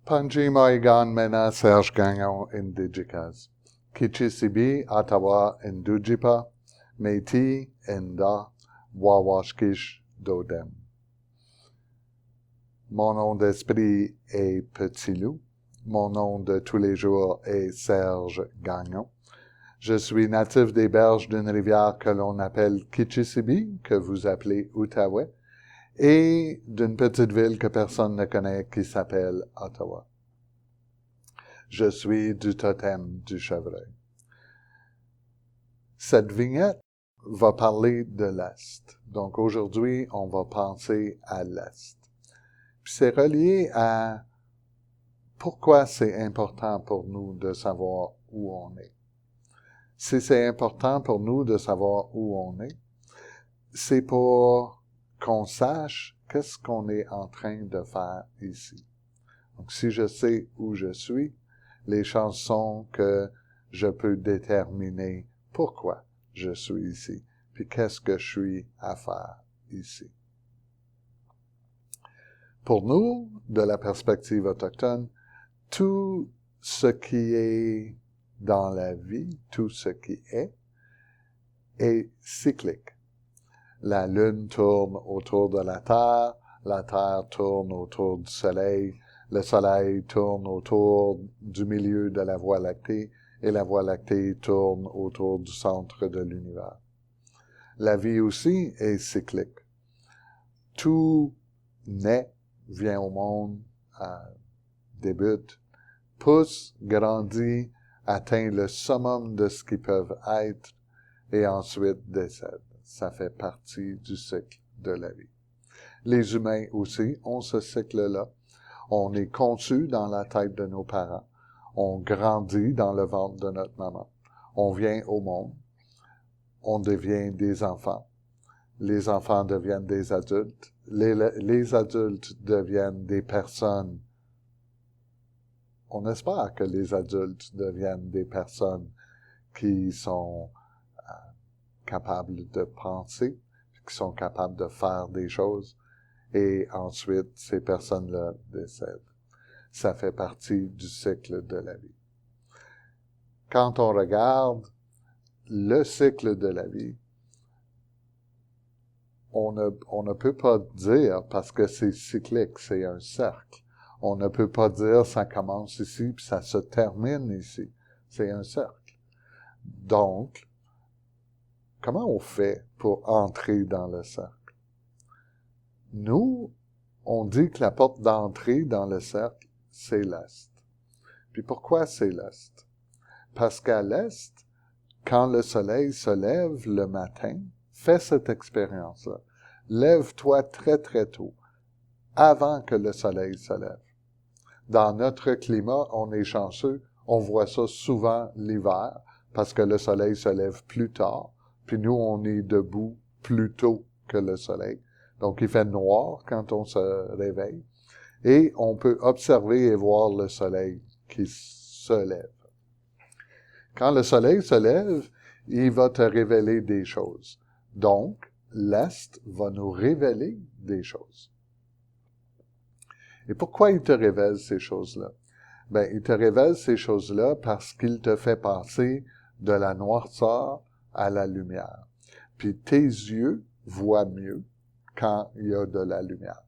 Panji Moigan Mena Serge Gagnon Indigikas. Kichisibi Atawa Indujipa. Meiti Enda Wawashkish Dodem. Mon nom d'esprit est Petit Loup. Mon nom de tous les jours est Serge Gagnon. Je suis natif des berges d'une rivière que l'on appelle Kichisibi, que vous appelez Outaouais, et d'une petite ville que personne ne connaît qui s'appelle Ottawa. Je suis du totem du chevreuil. Cette vignette va parler de l'Est. Donc aujourd'hui, on va penser à l'Est. Puis c'est relié à pourquoi c'est important pour nous de savoir où on est. Si c'est important pour nous de savoir où on est, c'est pour qu'on sache qu'est-ce qu'on est en train de faire ici. Donc, si je sais où je suis, les chances sont que je peux déterminer pourquoi je suis ici, puis qu'est-ce que je suis à faire ici. Pour nous, de la perspective autochtone, tout ce qui est dans la vie, tout ce qui est cyclique. La Lune tourne autour de la Terre tourne autour du Soleil, le Soleil tourne autour du milieu de la Voie lactée, et la Voie lactée tourne autour du centre de l'univers. La vie aussi est cyclique. Tout naît, vient au monde, débute, pousse, grandit, atteint le summum de ce qu'ils peuvent être, et ensuite décède. Ça fait partie du cycle de la vie. Les humains aussi ont ce cycle-là. On est conçu dans la tête de nos parents. On grandit dans le ventre de notre maman. On vient au monde. On devient des enfants. Les enfants deviennent des adultes. Les adultes deviennent des personnes. On espère que les adultes deviennent des personnes qui sont capables de penser, qui sont capables de faire des choses, et ensuite, ces personnes-là décèdent. Ça fait partie du cycle de la vie. Quand on regarde le cycle de la vie, on ne peut pas dire, parce que c'est cyclique, c'est un cercle, on ne peut pas dire ça commence ici, puis ça se termine ici. C'est un cercle. Donc, comment on fait pour entrer dans le cercle? Nous, on dit que la porte d'entrée dans le cercle, c'est l'Est. Puis pourquoi c'est l'Est? Parce qu'à l'Est, quand le soleil se lève le matin, fais cette expérience-là. Lève-toi très, très tôt, avant que le soleil se lève. Dans notre climat, on est chanceux, on voit ça souvent l'hiver, parce que le soleil se lève plus tard, puis nous, on est debout plus tôt que le soleil. Donc, il fait noir quand on se réveille, et on peut observer et voir le soleil qui se lève. Quand le soleil se lève, il va te révéler des choses. Donc, l'Est va nous révéler des choses. Et pourquoi il te révèle ces choses-là? Ben, il te révèle ces choses-là parce qu'il te fait passer de la noirceur à la lumière. Puis tes yeux voient mieux quand il y a de la lumière.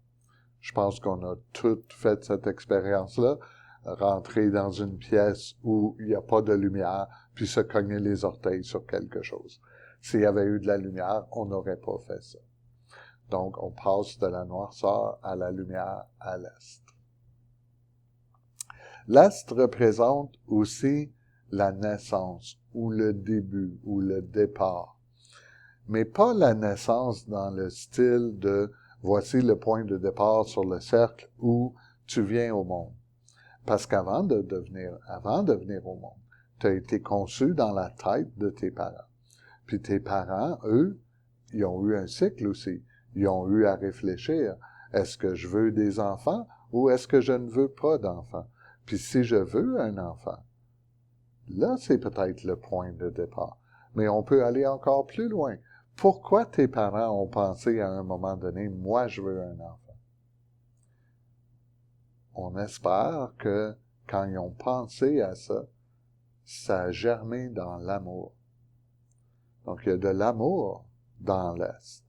Je pense qu'on a tous fait cette expérience-là, rentrer dans une pièce où il n'y a pas de lumière, puis se cogner les orteils sur quelque chose. S'il y avait eu de la lumière, on n'aurait pas fait ça. Donc, on passe de la noirceur à la lumière à l'Est. L'Est représente aussi la naissance, ou le début, ou le départ. Mais pas la naissance dans le style de « voici le point de départ sur le cercle où tu viens au monde ». Parce qu'avant de venir au monde, tu as été conçu dans la tête de tes parents. Puis tes parents, eux, ils ont eu un cycle aussi. Ils ont eu à réfléchir. Est-ce que je veux des enfants ou est-ce que je ne veux pas d'enfants? Puis si je veux un enfant, là, c'est peut-être le point de départ. Mais on peut aller encore plus loin. Pourquoi tes parents ont pensé à un moment donné, moi, je veux un enfant? on espère que quand ils ont pensé à ça, ça a germé dans l'amour. Donc, il y a de l'amour dans l'Est.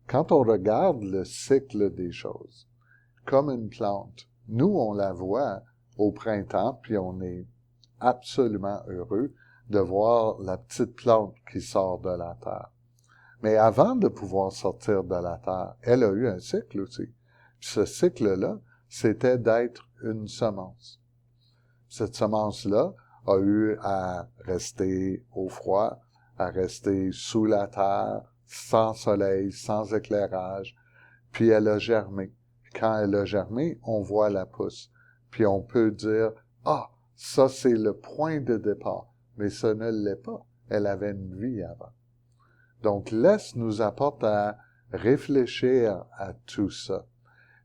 Quand on regarde le cycle des choses, comme une plante, nous, on la voit au printemps, puis on est absolument heureux de voir la petite plante qui sort de la terre. Mais avant de pouvoir sortir de la terre, elle a eu un cycle aussi. Puis ce cycle-là, c'était d'être une semence. Cette semence-là a eu à rester au froid, à rester sous la terre, sans soleil, sans éclairage, puis elle a germé. Quand elle a germé, on voit la pousse. Puis on peut dire, ah, ça c'est le point de départ. Mais ce ne l'est pas. Elle avait une vie avant. Donc, l'Est nous apporte à réfléchir à tout ça.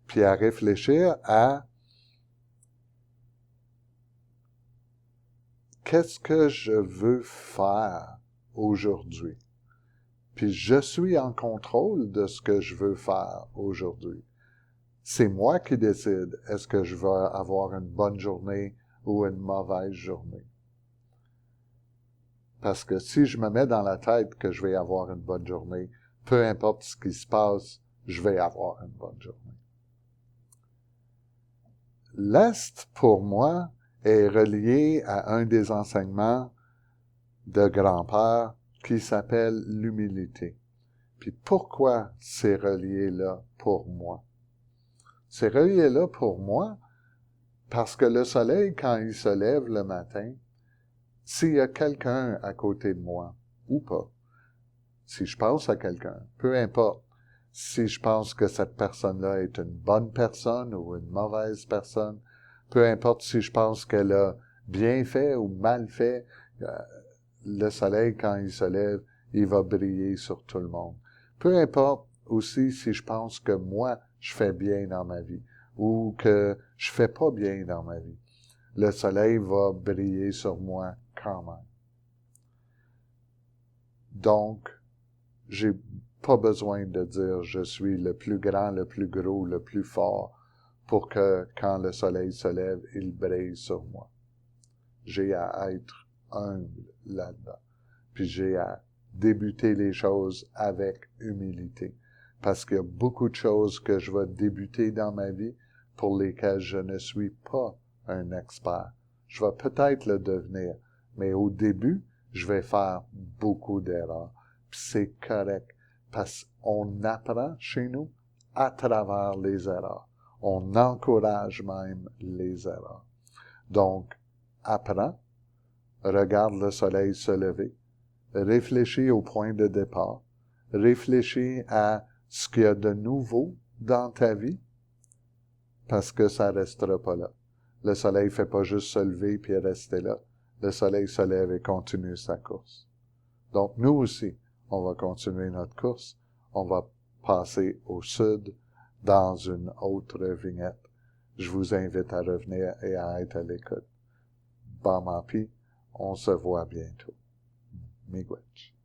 Puis à réfléchir à qu'est-ce que je veux faire aujourd'hui. Puis je suis en contrôle de ce que je veux faire aujourd'hui. C'est moi qui décide, est-ce que je vais avoir une bonne journée ou une mauvaise journée. Parce que si je me mets dans la tête que je vais avoir une bonne journée, peu importe ce qui se passe, je vais avoir une bonne journée. L'Est, pour moi, est relié à un des enseignements de grand-père qui s'appelle l'humilité. Puis pourquoi c'est relié là pour moi? C'est relié là pour moi parce que le soleil, quand il se lève le matin, s'il y a quelqu'un à côté de moi, ou pas, si je pense à quelqu'un, peu importe, si je pense que cette personne-là est une bonne personne ou une mauvaise personne, peu importe si je pense qu'elle a bien fait ou mal fait, le soleil, quand il se lève, il va briller sur tout le monde. Peu importe aussi si je pense que moi, je fais bien dans ma vie ou que je fais pas bien dans ma vie. Le soleil va briller sur moi quand même. Donc, j'ai pas besoin de dire je suis le plus grand, le plus gros, le plus fort pour que quand le soleil se lève, il brille sur moi. J'ai à être humble là-dedans. Puis j'ai à débuter les choses avec humilité. Parce qu'il y a beaucoup de choses que je vais débuter dans ma vie pour lesquelles je ne suis pas un expert. Je vais peut-être le devenir, mais au début, je vais faire beaucoup d'erreurs. Puis c'est correct, parce qu'on apprend chez nous à travers les erreurs. On encourage même les erreurs. Donc, apprends, regarde le soleil se lever, réfléchis au point de départ, réfléchis à ce qu'il y a de nouveau dans ta vie, parce que ça restera pas là. Le soleil fait pas juste se lever puis rester là. Le soleil se lève et continue sa course. Donc, nous aussi, on va continuer notre course. On va passer au sud dans une autre vignette. Je vous invite à revenir et à être à l'écoute. Bamapi, on se voit bientôt. Miigwech.